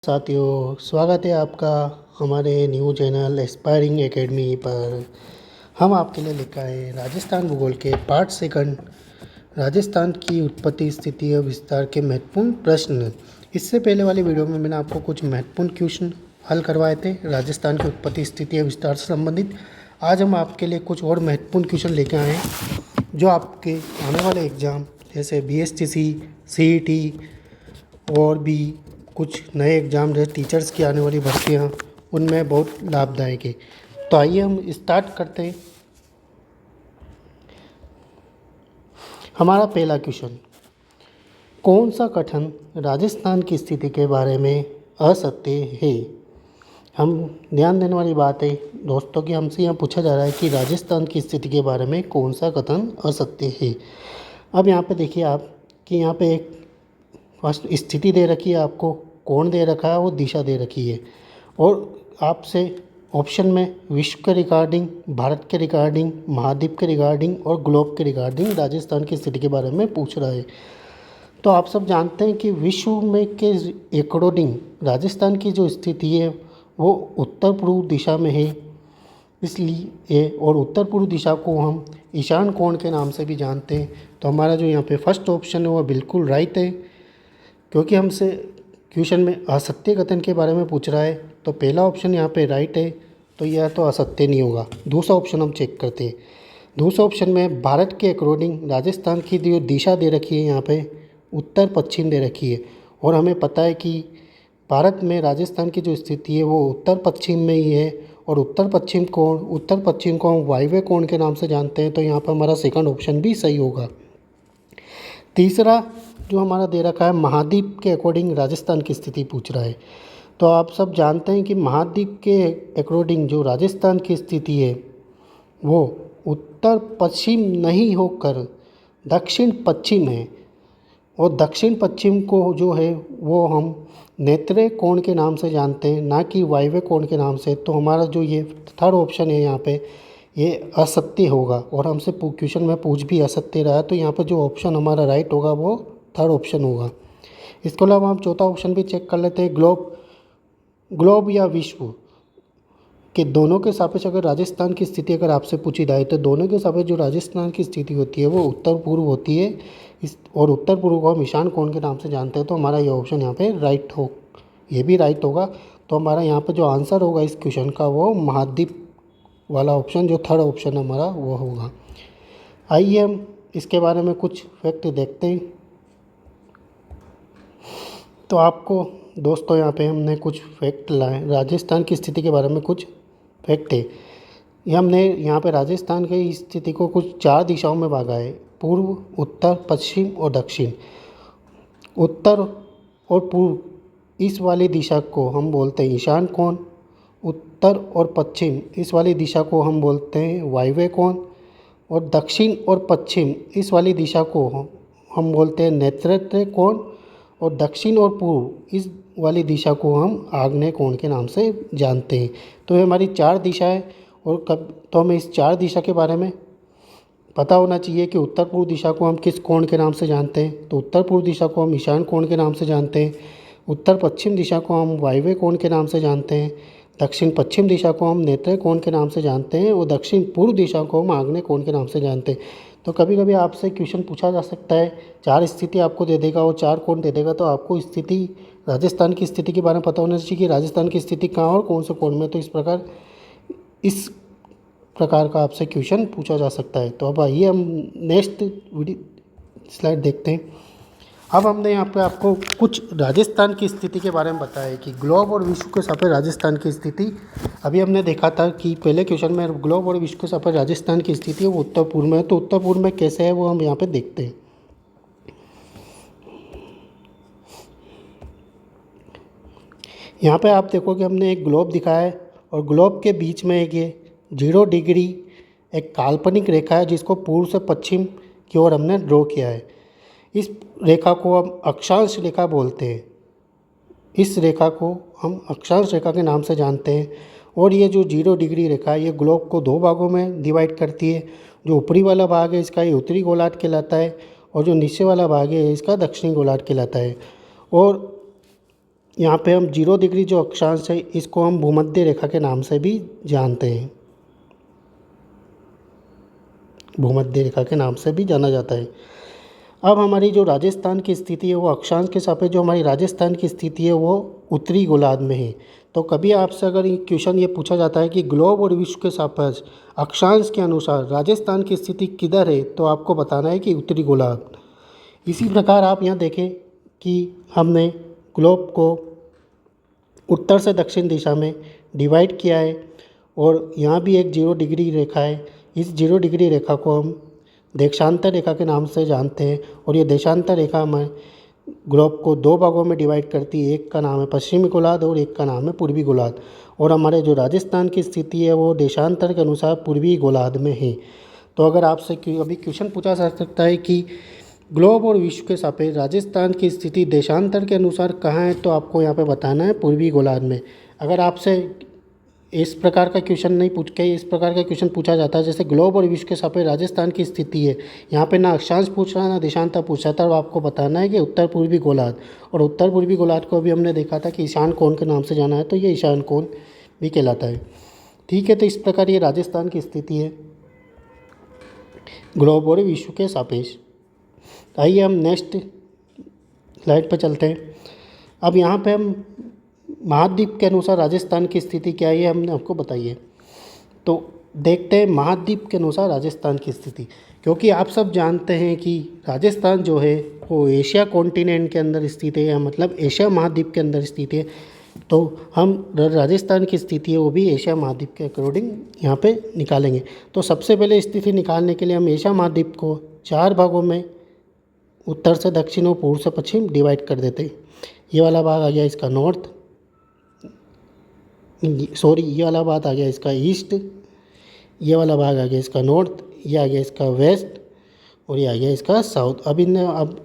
साथियों, स्वागत है आपका हमारे न्यू चैनल एस्पायरिंग एकेडमी पर। हम आपके लिए लेकर आए राजस्थान भूगोल के पार्ट सेकंड, राजस्थान की उत्पत्ति, स्थिति और विस्तार के महत्वपूर्ण प्रश्न। इससे पहले वाली वीडियो में मैंने आपको कुछ महत्वपूर्ण क्वेश्चन हल करवाए थे राजस्थान की उत्पत्ति, स्थिति और विस्तार से संबंधित। आज हम आपके लिए कुछ और महत्वपूर्ण क्वेश्चन लेकर आए हैं जो आपके आने वाले एग्ज़ाम जैसे BSTC, CET और भी कुछ नए एग्ज़ाम जैसे टीचर्स की आने वाली भर्तियाँ, उनमें बहुत लाभदायक है। तो आइए हम स्टार्ट करते हैं। हमारा पहला क्वेश्चन, कौन सा कथन राजस्थान की स्थिति के बारे में असत्य है? हम ध्यान देने वाली बात है दोस्तों कि हमसे यहाँ पूछा जा रहा है कि राजस्थान की स्थिति के बारे में कौन सा कथन असत्य है। अब यहाँ पे देखिए आप कि यहाँ पे एक फर्स्ट स्थिति दे रखी है, आपको कोण दे रखा है और दिशा दे रखी है, और आपसे ऑप्शन में विश्व के रिगार्डिंग, भारत के रिगार्डिंग, महाद्वीप के रिगार्डिंग और ग्लोब के रिगार्डिंग राजस्थान की स्थिति के बारे में पूछ रहा है। तो आप सब जानते हैं कि विश्व में के अकॉर्डिंग राजस्थान की जो स्थिति है वो उत्तर पूर्व दिशा में है, इसलिए और उत्तर पूर्व दिशा को हम ईशान कोण के नाम से भी जानते हैं। तो हमारा जो यहाँ पे फर्स्ट ऑप्शन है वो बिल्कुल राइट है, क्योंकि हमसे क्वेश्चन में असत्य कथन के बारे में पूछ रहा है तो पहला ऑप्शन यहाँ पे राइट है, तो यह तो असत्य नहीं होगा। दूसरा ऑप्शन हम चेक करते हैं। दूसरा ऑप्शन में भारत के अकॉर्डिंग राजस्थान की जो दिशा दे रखी है यहाँ पे उत्तर पश्चिम दे रखी है, और हमें पता है कि भारत में राजस्थान की जो स्थिति है वो उत्तर पश्चिम में ही है, और उत्तर पश्चिम को हम वायव्य कोण के नाम से जानते हैं। तो यहाँ पर हमारा सेकंड ऑप्शन भी सही होगा। तीसरा जो हमारा दे रखा है महाद्वीप के अकॉर्डिंग राजस्थान की स्थिति पूछ रहा है। तो आप सब जानते हैं कि महाद्वीप के अकॉर्डिंग जो राजस्थान की स्थिति है वो उत्तर पश्चिम नहीं होकर दक्षिण पश्चिम है, और दक्षिण पश्चिम को जो है वो हम नेत्रे कोण के नाम से जानते हैं, ना कि वायव्य कोण के नाम से। तो हमारा जो ये थर्ड ऑप्शन है यहाँ पे ये असत्य होगा, और हमसे क्वेश्चन में पूछ भी असत्य रहा है। तो यहाँ पे जो ऑप्शन हमारा राइट होगा वो थर्ड ऑप्शन होगा। इसके अलावा हम चौथा ऑप्शन भी चेक कर लेते हैं। ग्लोब या विश्व के दोनों के सापेक्ष अगर राजस्थान की स्थिति अगर आपसे पूछी जाए तो दोनों के सापेक्ष जो राजस्थान की स्थिति होती है वो उत्तर पूर्व होती है, और उत्तर पूर्व को हम ईशान कोण के नाम से जानते हैं। तो हमारा ये ऑप्शन यहाँ पे ये भी राइट होगा। तो हमारा यहाँ पे जो आंसर होगा इस क्वेश्चन का वो महाद्वीप वाला ऑप्शन, जो थर्ड ऑप्शन हमारा वो होगा। आइए हम इसके बारे में कुछ फैक्ट देखते हैं। तो आपको दोस्तों यहाँ पे हमने कुछ फैक्ट लाए, राजस्थान की स्थिति के बारे में कुछ फैक्ट है। ये हमने यहाँ पे राजस्थान की स्थिति को कुछ 4 दिशाओं में भागा है, पूर्व, उत्तर, पश्चिम और दक्षिण। उत्तर और पूर्व इस वाली दिशा को हम बोलते हैं ईशान कोण, उत्तर और पश्चिम इस वाली दिशा को हम बोलते हैं वायव्य कोण, और दक्षिण और पश्चिम इस वाली दिशा को हम बोलते हैं नैऋत्य कोण, और दक्षिण और पूर्व इस वाली दिशा को हम आग्नेय कोण के नाम से जानते हैं। तो ये हमारी 4 दिशाएं, और तो हमें इस 4 दिशा के बारे में पता होना चाहिए कि उत्तर पूर्व दिशा को हम किस कोण के नाम से जानते हैं। तो उत्तर पूर्व दिशा को हम ईशान कोण के नाम से जानते हैं, उत्तर पश्चिम दिशा को हम वायव्य कोण के नाम से जानते हैं, दक्षिण पश्चिम दिशा को हम नैऋत्य कोण के नाम से जानते हैं, और दक्षिण पूर्व दिशा को हम आग्नेय कोण के नाम से जानते हैं। तो कभी कभी आपसे क्वेश्चन पूछा जा सकता है, 4 स्थिति आपको दे देगा और 4 कोण दे देगा, तो आपको स्थिति राजस्थान की स्थिति के बारे में पता होना चाहिए कि राजस्थान की स्थिति कहाँ और कौन से कोण में। तो इस प्रकार का आपसे क्वेश्चन पूछा जा सकता है। तो अब आइए हम नेक्स्ट स्लाइड देखते हैं। अब हमने यहाँ पे आपको कुछ राजस्थान की स्थिति के बारे में बताया कि ग्लोब और विश्व के सापेक्ष राजस्थान की स्थिति। अभी हमने देखा था कि पहले क्वेश्चन में ग्लोब और विश्व के सापेक्ष राजस्थान की स्थिति है वो उत्तर पूर्व में है। तो उत्तर पूर्व में कैसे है वो हम यहाँ पे देखते हैं। यहाँ पे आप देखो कि हमने एक ग्लोब दिखाया है, और ग्लोब के बीच में एक ये 0 डिग्री एक काल्पनिक रेखा है जिसको पूर्व से पश्चिम की ओर हमने ड्रॉ किया है। इस रेखा को हम अक्षांश रेखा बोलते हैं। इस रेखा को हम अक्षांश रेखा के नाम से जानते हैं। और ये जो 0 डिग्री रेखा है ये ग्लोब को 2 भागों में डिवाइड करती है। जो ऊपरी वाला भाग है इसका ये उत्तरी गोलार्ध कहलाता है, और जो नीचे वाला भाग है इसका दक्षिणी गोलार्ध कहलाता है। और यहाँ पे हम 0 डिग्री जो अक्षांश है इसको हम भूमध्य रेखा के नाम से भी जानते हैं, भूमध्य रेखा के नाम से भी जाना जाता है। अब हमारी जो राजस्थान की स्थिति है वो अक्षांश के सापेक्ष जो हमारी राजस्थान की स्थिति है वो उत्तरी गोलार्ध में है। तो कभी आपसे अगर ये क्वेश्चन ये पूछा जाता है कि ग्लोब और विश्व के सापेक्ष अक्षांश के अनुसार राजस्थान की स्थिति किधर है, तो आपको बताना है कि उत्तरी गोलार्ध। इसी प्रकार आप यहाँ देखें कि हमने ग्लोब को उत्तर से दक्षिण दिशा में डिवाइड किया है और यहाँ भी एक 0 डिग्री रेखा है। इस 0 डिग्री रेखा को हम देशांतर रेखा के नाम से जानते हैं और ये देशांतर रेखा हमें ग्लोब को 2 भागों में डिवाइड करती है। एक का नाम है पश्चिमी गोलार्ध और एक का नाम है पूर्वी गोलार्ध। और हमारे जो राजस्थान की स्थिति है वो देशांतर के अनुसार पूर्वी गोलार्ध में है। तो अगर आपसे अभी क्वेश्चन पूछा जा सकता है कि ग्लोब और विश्व के सापेक्ष राजस्थान की स्थिति देशांतर के अनुसार कहाँ है, तो आपको यहाँ पे बताना है पूर्वी गोलार्ध में। अगर आपसे इस प्रकार का क्वेश्चन नहीं पूछ के इस प्रकार का क्वेश्चन पूछा जाता है जैसे ग्लोब और विश्व के सापेक्ष राजस्थान की स्थिति है, यहाँ पे ना अक्षांश पूछ रहा है ना देशांतर पूछ रहा, तब आपको बताना है कि उत्तर पूर्वी गोलार्ध। और उत्तर पूर्वी गोलार्ध को भी हमने देखा था कि ईशान कोण के नाम से जाना है, तो ये ईशान कोण भी कहलाता है। ठीक है, तो इस प्रकार ये राजस्थान की स्थिति है ग्लोब और विश्व के सापेक्ष। आइए हम नेक्स्ट स्लाइड पर चलते हैं। अब यहाँ पे हम महाद्वीप के अनुसार राजस्थान की स्थिति क्या है ये हमने आपको बताई है। तो देखते हैं महाद्वीप के अनुसार राजस्थान की स्थिति, क्योंकि आप सब जानते हैं कि राजस्थान जो है वो एशिया कॉन्टिनेंट के अंदर स्थित है, या मतलब एशिया महाद्वीप के अंदर स्थित है। तो हम राजस्थान की स्थिति है वो भी एशिया महाद्वीप के अकॉर्डिंग यहाँ पे निकालेंगे। तो सबसे पहले स्थिति निकालने के लिए हम एशिया महाद्वीप को 4 भागों में उत्तर से दक्षिण और पूर्व से पश्चिम डिवाइड कर देते हैं। ये वाला भाग आ गया इसका नॉर्थ, ये वाला भाग आ गया इसका ईस्ट, ये वाला भाग आ गया इसका नॉर्थ, ये आ गया इसका वेस्ट और ये आ गया इसका साउथ। अब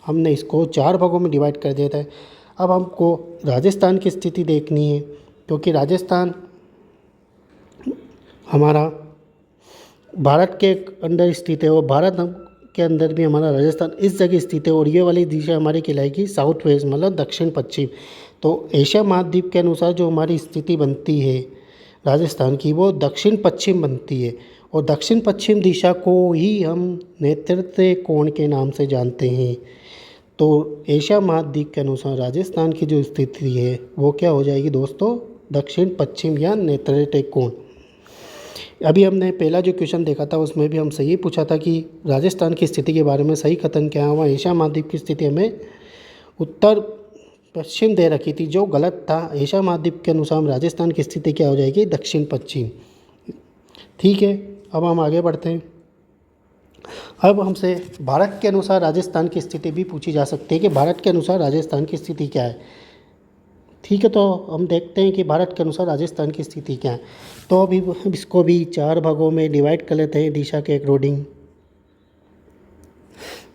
हमने इसको 4 भागों में डिवाइड कर दिया था। अब हमको राजस्थान की स्थिति देखनी है, क्योंकि राजस्थान हमारा भारत के अंदर स्थित है और भारत के अंदर भी हमारा राजस्थान इस जगह स्थित है। और ये वाली दिशा हमारी कहलाएगी साउथ वेस्ट, मतलब दक्षिण पश्चिम। तो एशिया महाद्वीप के अनुसार जो हमारी स्थिति बनती है राजस्थान की वो दक्षिण पश्चिम बनती है। और दक्षिण पश्चिम दिशा को ही हम नैऋत्य कोण के नाम से जानते हैं। तो एशिया महाद्वीप के अनुसार राजस्थान की जो स्थिति है वो क्या हो जाएगी दोस्तों, दक्षिण पश्चिम या नैऋत्य कोण। अभी हमने पहला जो क्वेश्चन देखा था उसमें भी हमसे ये पूछा था कि राजस्थान की स्थिति के बारे में सही कथन क्या है। वहाँ एशिया महाद्वीप की स्थिति हमें उत्तर पश्चिम दे रखी थी, जो गलत था। एशिया महाद्वीप के अनुसार राजस्थान की स्थिति क्या हो जाएगी, दक्षिण पश्चिम। ठीक है, अब हम आगे बढ़ते हैं। अब हमसे भारत के अनुसार राजस्थान की स्थिति भी पूछी जा सकती है कि भारत के अनुसार राजस्थान की स्थिति क्या है। ठीक है, तो हम देखते हैं कि भारत के अनुसार राजस्थान की स्थिति क्या है। तो अभी इसको भी 4 भागों में डिवाइड कर लेते हैं दिशा के अकॉर्डिंग।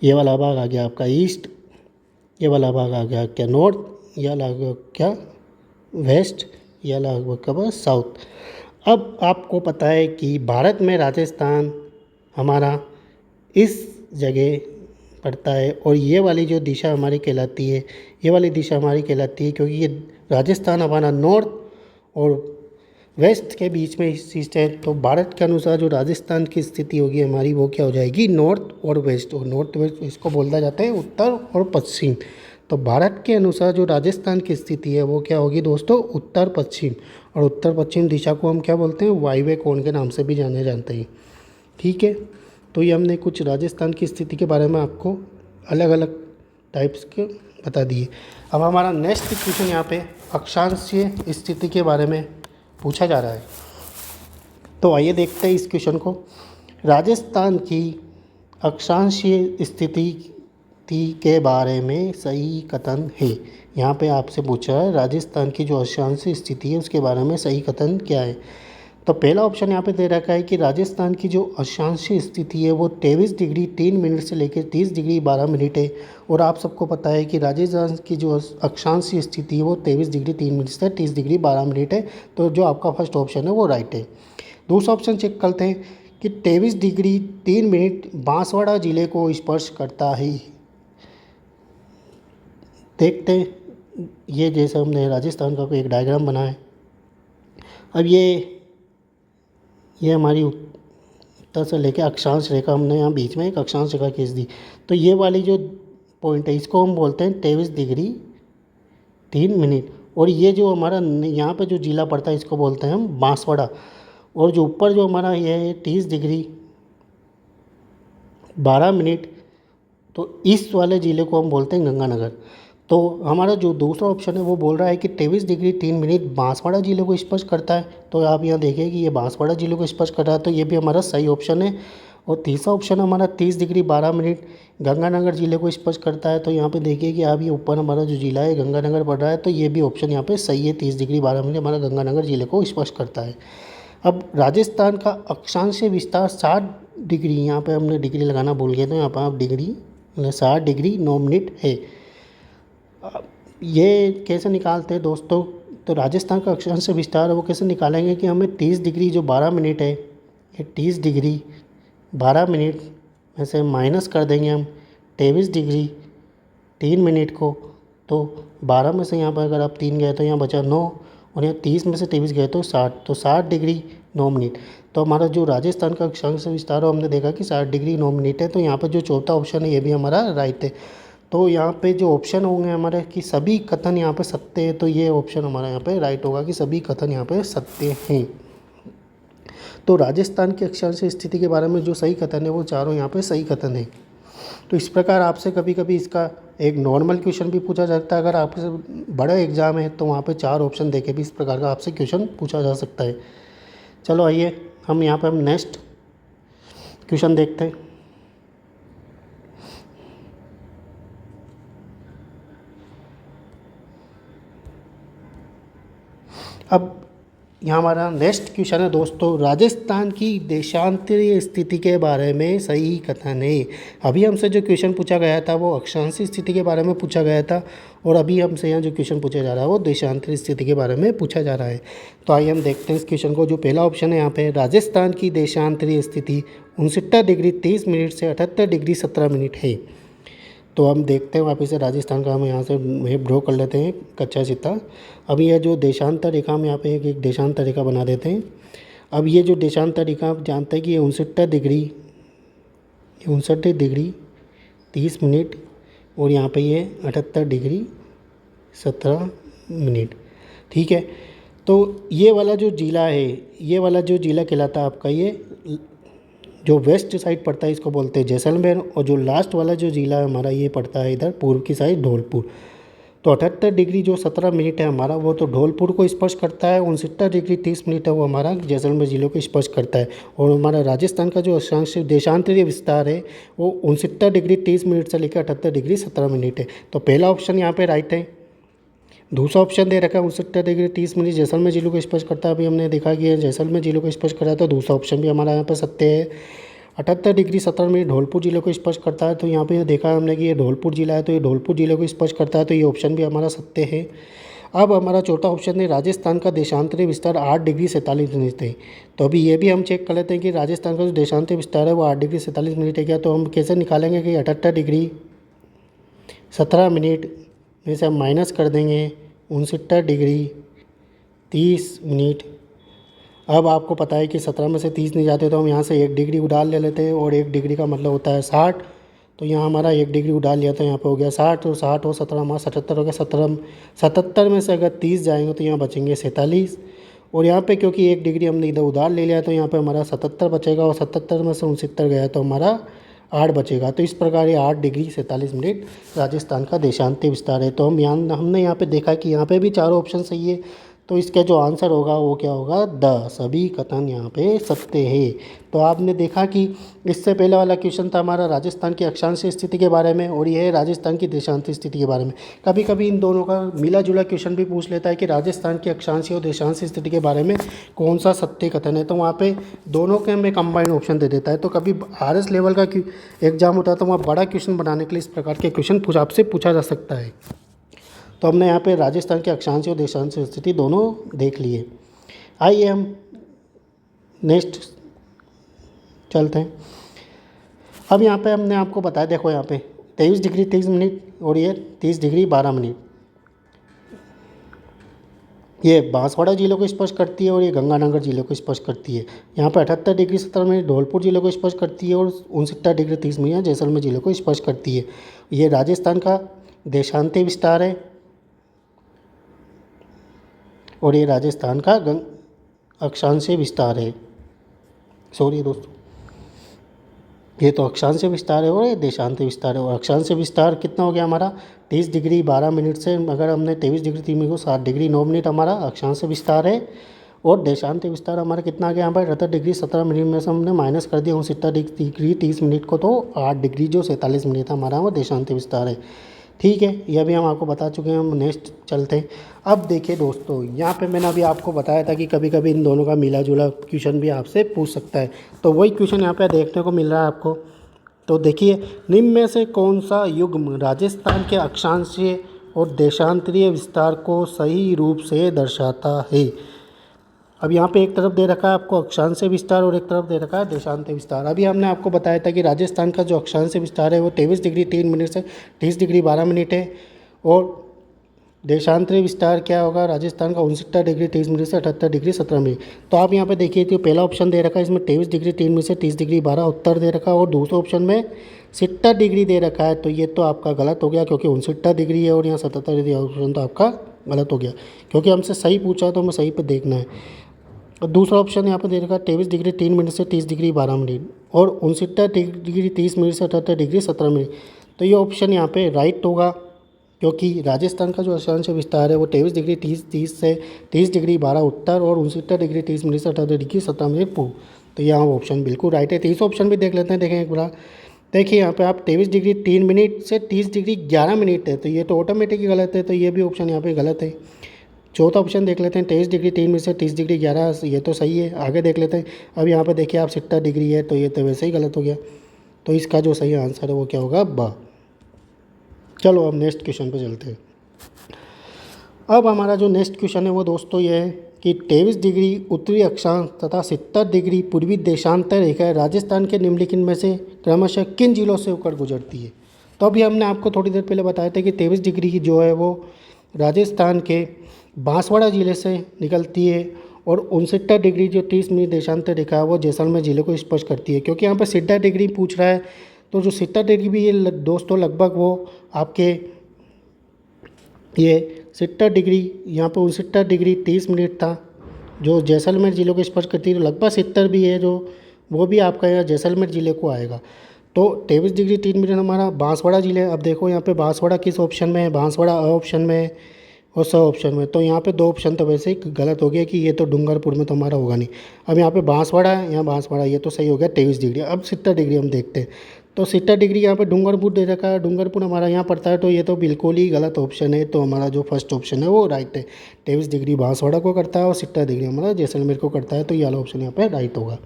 ये वाला भाग आ गया आपका ईस्ट, ये वाला भाग आ गया क्या नॉर्थ, यह वाला क्या वेस्ट, यह वाला क्या साउथ। अब आपको पता है कि भारत में राजस्थान हमारा इस जगह पड़ता है और ये वाली जो दिशा हमारी कहलाती है, ये वाली दिशा हमारी कहलाती है, क्योंकि ये राजस्थान हमारा नॉर्थ और वेस्ट के बीच में स्थित है। तो भारत के अनुसार जो राजस्थान की स्थिति होगी हमारी वो क्या हो जाएगी, नॉर्थ और वेस्ट। और नॉर्थ वेस्ट इसको बोलता जाता है उत्तर और पश्चिम। तो भारत के अनुसार जो राजस्थान की स्थिति है वो क्या होगी दोस्तों, उत्तर पश्चिम। और उत्तर पश्चिम दिशा को हम क्या बोलते हैं, वायव्य कोण के नाम से भी जाने जानते हैं। ठीक है, तो ये हमने कुछ राजस्थान की स्थिति के बारे में आपको अलग अलग टाइप्स के बता दिए। अब हमारा नेक्स्ट क्वेश्चन यहाँ पे अक्षांशीय स्थिति के बारे में पूछा जा रहा है। तो आइए देखते हैं इस क्वेश्चन को। राजस्थान की अक्षांशीय स्थिति के बारे में सही कथन है। यहाँ पे आपसे पूछा है राजस्थान की जो अक्षांशीय स्थिति है उसके बारे में सही कथन क्या है। तो पहला ऑप्शन यहाँ पे दे रखा है कि राजस्थान की जो अक्षांशीय स्थिति है वो 23 डिग्री 3 मिनट से लेकर 30 डिग्री 12 मिनट है। और आप सबको पता है कि राजस्थान की जो अक्षांशीय स्थिति है वो 23 डिग्री 3 मिनट से 30 डिग्री 12 मिनट है। तो जो आपका फर्स्ट ऑप्शन है वो राइट है। दूसरा ऑप्शन चेक करते हैं कि 23 डिग्री 3 मिनट बांसवाड़ा जिले को स्पर्श करता है। देखते हैं ये जैसे हमने राजस्थान का कोई एक डायग्राम बनाया है। अब ये हमारी उत्तर से लेकर अक्षांश रेखा, हमने यहाँ बीच में एक अक्षांश रेखा खींच दी। तो ये वाली जो पॉइंट है इसको हम बोलते हैं 23 डिग्री 3 मिनट। और ये जो हमारा यहाँ पे जो जिला पड़ता है इसको बोलते हैं हम बांसवाड़ा। और जो ऊपर जो हमारा ये है 30 डिग्री 12 मिनट, तो इस वाले ज़िले को हम बोलते हैं गंगानगर। तो हमारा जो दूसरा ऑप्शन है वो बोल रहा है कि 23 डिग्री 3 मिनट बांसवाड़ा ज़िले को स्पर्श करता है। तो आप यहाँ देखिए कि ये बांसवाड़ा ज़िले को स्पर्श कर रहा है, तो ये भी हमारा सही ऑप्शन है। और तीसरा ऑप्शन हमारा 30 डिग्री 12 मिनट गंगानगर ज़िले को स्पर्श करता है। तो यहाँ पे देखिए कि आप ये ऊपर हमारा जो ज़िला है गंगानगर पड़ रहा है, तो ये भी ऑप्शन यहाँ पे सही है। 30 डिग्री 12 मिनट हमारा गंगानगर ज़िले को स्पर्श करता है। अब राजस्थान का अक्षांशीय विस्तार 60 डिग्री, यहाँ पे हमने डिग्री लगाना भूल गए, तो यहाँ पर आप डिग्री 60 डिग्री 9 मिनट है। ये कैसे निकालते हैं दोस्तों? तो राजस्थान का अक्षांशीय विस्तार है वो कैसे निकालेंगे कि हमें 30 डिग्री जो 12 मिनट है, ये 30 डिग्री 12 मिनट में से माइनस कर देंगे हम 23 डिग्री 3 मिनट को। तो 12 में से यहाँ पर अगर आप 3 गए तो यहाँ बचा 9, और यहाँ 30 में से 23 गए तो 60, तो 60 डिग्री 9 मिनट। तो हमारा जो राजस्थान का अक्षांशीय विस्तार है हमने देखा कि 60 डिग्री 9 मिनट है। तो यहाँ पर जो चौथा ऑप्शन है ये भी हमारा राइट है। तो यहाँ पे जो ऑप्शन होंगे हमारे कि सभी कथन यहाँ पे सत्य है, तो ये ऑप्शन हमारा यहाँ पे राइट होगा कि सभी कथन यहाँ पे सत्य हैं। तो राजस्थान की अक्षांशीय स्थिति के बारे में जो सही कथन है वो चारों यहाँ पे सही कथन है। तो इस प्रकार आपसे कभी कभी इसका एक नॉर्मल क्वेश्चन भी पूछा जाता है। अगर आपसे बड़ा एग्जाम है तो वहाँ पे 4 ऑप्शन देके भी इस प्रकार का आपसे क्वेश्चन पूछा जा सकता है। चलो आइए हम यहाँ पे हम नेक्स्ट क्वेश्चन देखते हैं। अब यहाँ हमारा नेक्स्ट क्वेश्चन है दोस्तों, राजस्थान की देशांतरीय स्थिति के बारे में सही कथन है। अभी हमसे जो क्वेश्चन पूछा गया था वो अक्षांशीय स्थिति के बारे में पूछा गया था, और अभी हमसे यहाँ जो क्वेश्चन पूछा जा रहा है वो देशांतरीय स्थिति के बारे में पूछा जा रहा है। तो आइए हम देखते हैं इस क्वेश्चन को। जो पहला ऑप्शन है यहाँ पे, राजस्थान की देशांतरीय स्थिति 69 डिग्री 30 मिनट से 78 डिग्री 17 मिनट है। तो हम देखते हैं वापस से राजस्थान का हम यहाँ से मैप ड्रॉ कर लेते हैं कच्चा चित्ता। अब यह जो देशांतर रेखा हम यहाँ पे एक देशांतर रेखा बना देते हैं। अब ये जो देशांतर रेखा आप जानते हैं कि ये 69 डिग्री 30 मिनट और यहाँ पे ये 78 डिग्री 17 मिनट, ठीक है। तो ये वाला जो ज़िला है, ये वाला जो ज़िला कहलाता है आपका, ये जो वेस्ट साइड पड़ता है इसको बोलते हैं जैसलमेर, और जो लास्ट वाला जो ज़िला है हमारा ये पड़ता है इधर पूर्व की साइड धौलपुर। तो 78 डिग्री जो 17 मिनट है हमारा वो तो धौलपुर को स्पर्श करता है, 69 डिग्री 30 मिनट है वो हमारा जैसलमेर ज़िले को स्पर्श करता है। और हमारा राजस्थान का जो अक्षांशीय देशांतरीय विस्तार है वो 69 डिग्री 30 मिनट से लेकर 78 डिग्री 17 मिनट है। तो पहला ऑप्शन यहाँ पे राइट है। दूसरा ऑप्शन दे रखा है 69 डिग्री 30 मिनट जैसलमेर जिले को स्पर्श करता है। अभी हमने देखा कि जैसलमेर जिले को स्पर्श कर रहा है, तो दूसरा ऑप्शन भी हमारा यहाँ पर सत्य है। 78 डिग्री 17 मिनट धौलपुर जिले को स्पर्श करता है, तो यहाँ पे देखा हमने कि ये धौलपुर जिला है, तो ये धौलपुर जिले को स्पर्श करता है, तो ये ऑप्शन भी हमारा सत्य है। अब हमारा चौथा ऑप्शन है राजस्थान का देशांतरीय विस्तार 8 डिग्री 47 मिनट है। तो अभी ये भी हम चेक कर लेते हैं कि राजस्थान का जो देशांतरीय विस्तार है वो 8 डिग्री 47 मिनट है क्या। तो हम कैसे निकालेंगे कि 78 डिग्री 17 मिनट में से हम माइनस कर देंगे 69 डिग्री 30 मिनट। अब आपको पता है कि 17 में से 30 नहीं जाते, तो हम यहाँ से 1 डिग्री उधार ले लेते हैं, और 1 डिग्री का मतलब होता है 60। तो यहाँ हमारा 1 डिग्री उधार लिया तो यहाँ पे हो गया 60, और 60 और 17 हमारा 77 हो गया। 77 में से अगर 30 जाएंगे तो यहाँ बचेंगे 47, और यहाँ पे क्योंकि 1 डिग्री हमने इधर उधार ले लिया तो यहाँ पे हमारा 77 बचेगा, और 77 में से 69 गया तो हमारा 8 बचेगा। तो इस प्रकार ये 8 डिग्री 47 मिनट राजस्थान का देशांतरीय विस्तार है। तो हमने यहाँ पे देखा कि यहाँ पे भी चारों ऑप्शन सही है, तो इसका जो आंसर होगा वो क्या होगा, द सभी कथन यहाँ पे सत्य है। तो आपने देखा कि इससे पहले वाला क्वेश्चन था हमारा राजस्थान की अक्षांशीय स्थिति के बारे में, और यह है राजस्थान की देशांतरीय स्थिति के बारे में। कभी कभी इन दोनों का मिला जुला क्वेश्चन भी पूछ लेता है कि राजस्थान की अक्षांशीय और देशांतरीय स्थिति के बारे में कौन सा सत्य कथन है, तो वहाँ पे दोनों के हमें कंबाइंड ऑप्शन दे देता है। तो कभी RS लेवल का एग्जाम होता है तो वहाँ बड़ा क्वेश्चन बनाने के लिए इस प्रकार के क्वेश्चन आपसे पूछा जा सकता है। तो हमने यहाँ पे राजस्थान के अक्षांशीय और देशांतरीय स्थिति दोनों देख लिए। आइए हम नेक्स्ट चलते हैं। अब यहाँ पे हमने आपको बताया, देखो यहाँ पे 23 डिग्री 30 मिनट और ये 30 डिग्री 12 मिनट। ये बांसवाड़ा जिले को स्पर्श करती है और ये गंगानगर जिले को स्पर्श करती है। यहाँ पे 78 डिग्री 17 मिनट धौलपुर जिले को स्पर्श करती है और 69 डिग्री 30 मिनट जैसलमेर जिले को स्पर्श करती है। ये राजस्थान का देशांती विस्तार है और ये राजस्थान का अक्षांशीय विस्तार है। सॉरी दोस्तों, ये तो अक्षांशीय विस्तार है और ये देशांती विस्तार है। और अक्षांशीय विस्तार कितना हो गया हमारा 30 डिग्री 12 मिनट से, अगर हमने 23 डिग्री 3 मिनट को 7 डिग्री 9 मिनट हमारा अक्षांशीय विस्तार है। और देशांती विस्तार हमारा कितना आ गया यहाँ पर 78 डिग्री 17 मिनट में से हमने माइनस कर दिया 69 डिग्री 30 मिनट को, तो 8 डिग्री जो 47 मिनट था हमारा वो देशांती विस्तार है। ठीक है, यह भी हम आपको बता चुके हैं। हम नेक्स्ट चलते हैं। अब देखिए दोस्तों, यहाँ पे मैंने अभी आपको बताया था कि कभी कभी इन दोनों का मिला जुला क्वेश्चन भी आपसे पूछ सकता है, तो वही क्वेश्चन यहाँ पे देखने को मिल रहा है आपको। तो देखिए, निम्न में से कौन सा युग्म राजस्थान के अक्षांशीय और देशांतरीय विस्तार को सही रूप से दर्शाता है। अब यहाँ पे एक तरफ दे रखा है आपको अक्षांशीय विस्तार और एक तरफ दे रखा है देशांतीय विस्तार। अभी हमने आपको बताया था कि राजस्थान का जो अक्षांशीय विस्तार है वो 23 डिग्री 3 मिनट से 30 डिग्री 12 मिनट है। और देशांतरीय विस्तार क्या होगा राजस्थान का 69 डिग्री 30 मिनट से 78 डिग्री 17 मिनट। तो आप यहाँ पे देखिए, तो पहला ऑप्शन दे रखा है इसमें 23 डिग्री 3 मिनट से 30 डिग्री 12 उत्तर दे रखा है और दूसरे ऑप्शन में 70 डिग्री दे रखा है। तो ये तो आपका गलत हो गया क्योंकि 69 डिग्री है और यहाँ 77 डिग्री ऑप्शन तो आपका गलत हो गया, क्योंकि हमसे सही पूछा तो हमें सही पे देखना है। और दूसरा ऑप्शन यहाँ पे दे रखा है 23 डिग्री 3 मिनट से 30 डिग्री 12 मिनट और 69 डिग्री 30 मिनट से 78 डिग्री 17 मिनट। तो ये ऑप्शन यहाँ पे राइट होगा, क्योंकि राजस्थान का जो अक्षांशीय विस्तार है वो 23 डिग्री 30 से 30 डिग्री 12 उत्तर और 69 डिग्री 30 मिनट से 78 डिग्री 17 मिनट पूर्व। तो यहाँ ऑप्शन बिल्कुल राइट है। 30 ऑप्शन भी देख लेते हैं। देखें एक बार, देखिए यहाँ पे आप 23 डिग्री 3 मिनट से 30 डिग्री 11 मिनट है, तो ये तो ऑटोमेटिक ही गलत है, तो ये भी ऑप्शन यहाँ पे गलत है। चौथा ऑप्शन देख लेते हैं 23 डिग्री 3 मिनट से 30 डिग्री 11, ये तो सही है। आगे देख लेते हैं। अब यहाँ पे देखिए आप 70 डिग्री है, तो ये तो वैसे ही गलत हो गया। तो इसका जो सही आंसर है वो क्या होगा, ब। चलो अब नेक्स्ट क्वेश्चन पे चलते हैं। अब हमारा जो नेक्स्ट क्वेश्चन है वो दोस्तों ये है कि 23 डिग्री उत्तरी अक्षांश तथा 70 डिग्री पूर्वी देशांतर रेखा राजस्थान के निम्नलिखित में से क्रमशः किन जिलों से होकर गुजरती है। तो अभी हमने आपको थोड़ी देर पहले बताया था कि 23 डिग्री की जो है वो राजस्थान के बांसवाड़ा जिले से निकलती है और 69 डिग्री जो 30 मिनट देशांतर रेखा है वो जैसलमेर जिले को स्पर्श करती है। क्योंकि यहाँ पर 70 डिग्री पूछ रहा है, तो जो 70 डिग्री भी ये दोस्तों लगभग वो आपके ये 70 डिग्री यहाँ पर 69 डिग्री 30 मिनट था जो जैसलमेर जिले को स्पर्श करती है, तो लगभग 70 भी है जो वो भी आपका यहाँ जैसलमेर जिले को आएगा। तो 23 डिग्री 3 मिनट हमारा बांसवाड़ा जिले। अब देखो यहाँ पे बांसवाड़ा किस ऑप्शन में है, बांसवाड़ा अ ऑप्शन में है और स ऑप्शन में। तो यहाँ पे दो ऑप्शन तो वैसे ही गलत हो गया कि ये तो डूंगरपुर में तो हमारा होगा नहीं। अब यहाँ पे बांसवाड़ा है, यहाँ बांसवाड़ा, ये तो सही हो गया 23 डिग्री। अब 70 डिग्री हम देखते हैं, तो 70 डिग्री यहाँ पे डूंगरपुर दे रखा है, डूंगरपुर हमारा यहाँ पड़ता है, तो ये तो बिल्कुल ही गलत ऑप्शन है। तो हमारा जो फर्स्ट ऑप्शन है वो राइट है। 23 डिग्री बांसवाड़ा को करता है और 70 डिग्री हमारा जैसलमेर को करता है, तो ये वाला ऑप्शन यहाँ पे राइट होगा।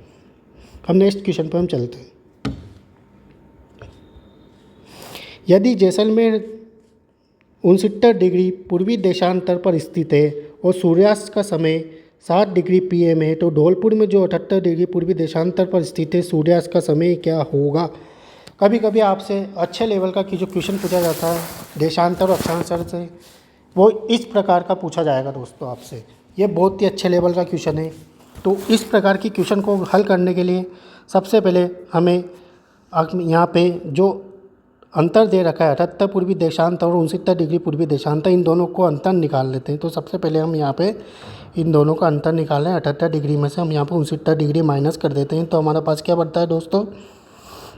हम नेक्स्ट क्वेश्चन पर हम चलते हैं। यदि जैसलमेर 69 डिग्री पूर्वी देशांतर पर स्थित है और सूर्यास्त का समय 7 डिग्री PM है, तो धौलपुर में जो 78 डिग्री पूर्वी देशांतर पर स्थित है सूर्यास्त का समय क्या होगा। कभी कभी आपसे अच्छे लेवल का जो क्वेश्चन पूछा जाता है देशांतर और अक्षांतर से, वो इस प्रकार का पूछा जाएगा दोस्तों आपसे। ये बहुत ही अच्छे लेवल का क्वेश्चन है। तो इस प्रकार की क्वेश्चन को हल करने के लिए सबसे पहले हमें यहाँ पे जो अंतर दे रखा है 78 पूर्वी देशांतर और 69 डिग्री पूर्वी देशांतर, इन दोनों को अंतर निकाल लेते हैं। तो सबसे पहले हम यहाँ पे इन दोनों का अंतर निकाल रहे हैं। 78 डिग्री में से हम यहाँ पे 69 डिग्री माइनस कर देते हैं, तो हमारे पास क्या बढ़ता है दोस्तों,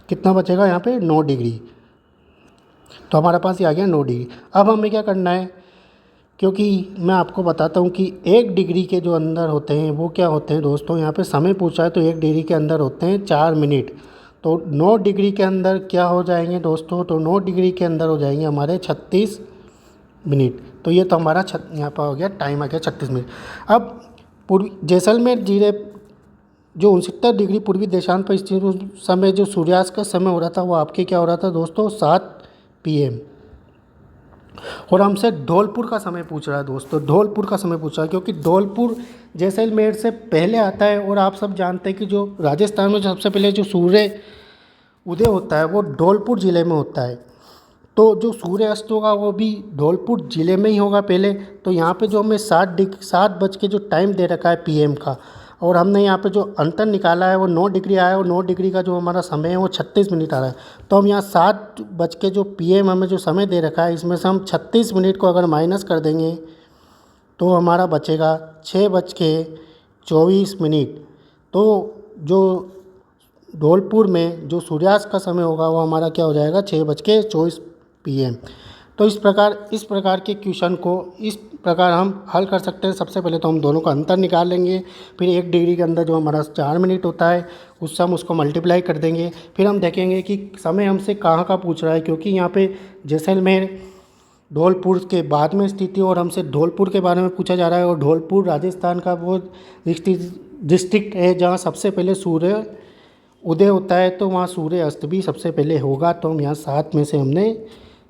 कितना बचेगा यहाँ पे 9 डिग्री। तो हमारे पास ये आ गया 9 डिग्री। अब हमें क्या करना है, क्योंकि मैं आपको बताता हूँ कि 1 डिग्री के जो अंदर होते हैं वो क्या होते हैं दोस्तों, यहाँ पे समय पूछा है तो 1 डिग्री के अंदर होते हैं 4 मिनट। तो 9 डिग्री के अंदर क्या हो जाएंगे दोस्तों, तो 9 डिग्री के अंदर हो जाएंगे हमारे 36 मिनट। तो ये तो हमारा यहाँ पर हो गया टाइम आ गया 36 मिनट। अब पूर्वी जैसलमेर जिले जो 69 डिग्री पूर्वी देशांत पर स्थित उस समय जो सूर्यास्त का समय हो रहा था वो आपके क्या हो रहा था दोस्तों 7 PM। और हमसे धौलपुर का समय पूछ रहा है दोस्तों, धौलपुर का समय पूछ रहा है क्योंकि धौलपुर जैसलमेर से पहले आता है। और आप सब जानते हैं कि जो राजस्थान में सबसे पहले जो सूर्य उदय होता है वो धौलपुर ज़िले में होता है। तो जो सूर्यास्त होगा वो भी धौलपुर ज़िले में ही होगा पहले। तो यहाँ पे जो हमें 7 बज के जो टाइम दे रखा है पीएम का, और हमने यहाँ पे जो अंतर निकाला है वो 9 डिग्री आया है, और 9 डिग्री का जो हमारा समय है वो 36 मिनट आ रहा है। तो हम यहाँ 7 बज के जो पीएम हमें जो समय दे रखा है, इसमें से हम 36 मिनट को अगर माइनस कर देंगे तो हमारा बचेगा 6:24। तो जो धौलपुर में जो सूर्यास्त का समय होगा वो हमारा क्या हो जाएगा, 6:24 PM। तो इस प्रकार के क्वेश्चन को इस प्रकार हम हल कर सकते हैं। सबसे पहले तो हम दोनों का अंतर निकाल लेंगे, फिर 1 डिग्री के अंदर जो हमारा 4 मिनट होता है उससे हम उसको मल्टीप्लाई कर देंगे। फिर हम देखेंगे कि समय हमसे कहाँ का पूछ रहा है, क्योंकि यहाँ पे जैसलमेर धौलपुर के बाद में स्थित है और हमसे धौलपुर के बारे में पूछा जा रहा है। और धौलपुर राजस्थान का वो डिस्ट्रिक्ट है जहाँ सबसे पहले सूर्य उदय होता है, तो वहाँ सूर्य अस्त भी सबसे पहले होगा। तो हम यहाँ 7 में से हमने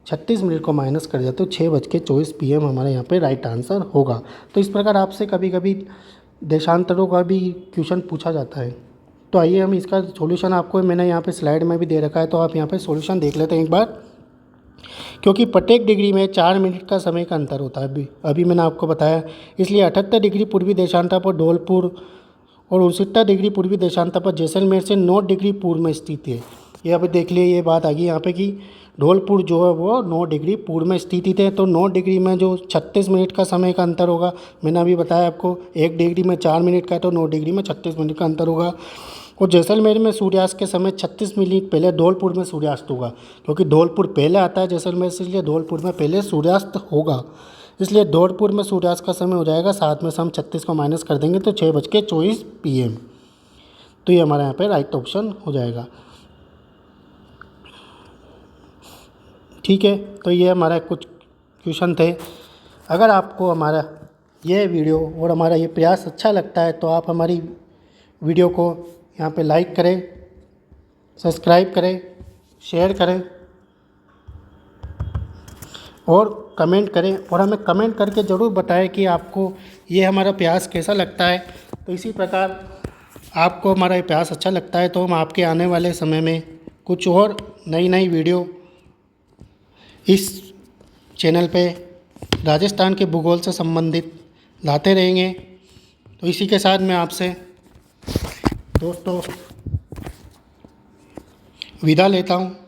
36 मिनट को माइनस कर दिया, तो 6:24 PM हमारे यहाँ पे राइट आंसर होगा। तो इस प्रकार आपसे कभी कभी देशांतरों का भी क्वेश्चन पूछा जाता है। तो आइए हम इसका सॉल्यूशन आपको मैंने यहाँ पे स्लाइड में भी दे रखा है, तो आप यहाँ पे सॉल्यूशन देख लेते हैं एक बार। क्योंकि प्रत्येक डिग्री में 4 मिनट का समय का अंतर होता है, अभी मैंने आपको बताया, इसलिए 78 डिग्री पूर्वी देशांतर पर धौलपुर और 69 डिग्री पूर्वी देशांतर पर जैसलमेर से 9 डिग्री पूर्व में स्थित है। ये अभी देख लिए, ये बात आ गई यहाँ पे कि धौलपुर जो है वो 9 डिग्री पूर्व में स्थित है। तो 9 डिग्री में जो 36 मिनट का समय का अंतर होगा, मैंने अभी बताया आपको, 1 डिग्री में 4 मिनट का है तो 9 डिग्री में 36 मिनट का अंतर होगा। और जैसलमेर में सूर्यास्त के समय 36 मिनट पहले धौलपुर में सूर्यास्त होगा, क्योंकि धौलपुर पहले आता है जैसलमेर से, इसलिए धौलपुर में पहले सूर्यास्त होगा। इसलिए धौलपुर में सूर्यास्त का समय हो जाएगा 7 में से हम 36 को माइनस कर देंगे तो 6:24 PM। तो ये हमारे यहाँ पे राइट ऑप्शन हो जाएगा। ठीक है, तो ये हमारा कुछ क्वेश्चन थे। अगर आपको हमारा ये वीडियो और हमारा ये प्रयास अच्छा लगता है तो आप हमारी वीडियो को यहाँ पे लाइक करें, सब्सक्राइब करें, शेयर करें और कमेंट करें, और हमें कमेंट करके ज़रूर बताएं कि आपको ये हमारा प्रयास कैसा लगता है। तो इसी प्रकार आपको हमारा ये प्रयास अच्छा लगता है तो हम आपके आने वाले समय में कुछ और नई वीडियो इस चैनल पे राजस्थान के भूगोल से संबंधित लाते रहेंगे। तो इसी के साथ मैं आपसे दोस्तों विदा लेता हूँ।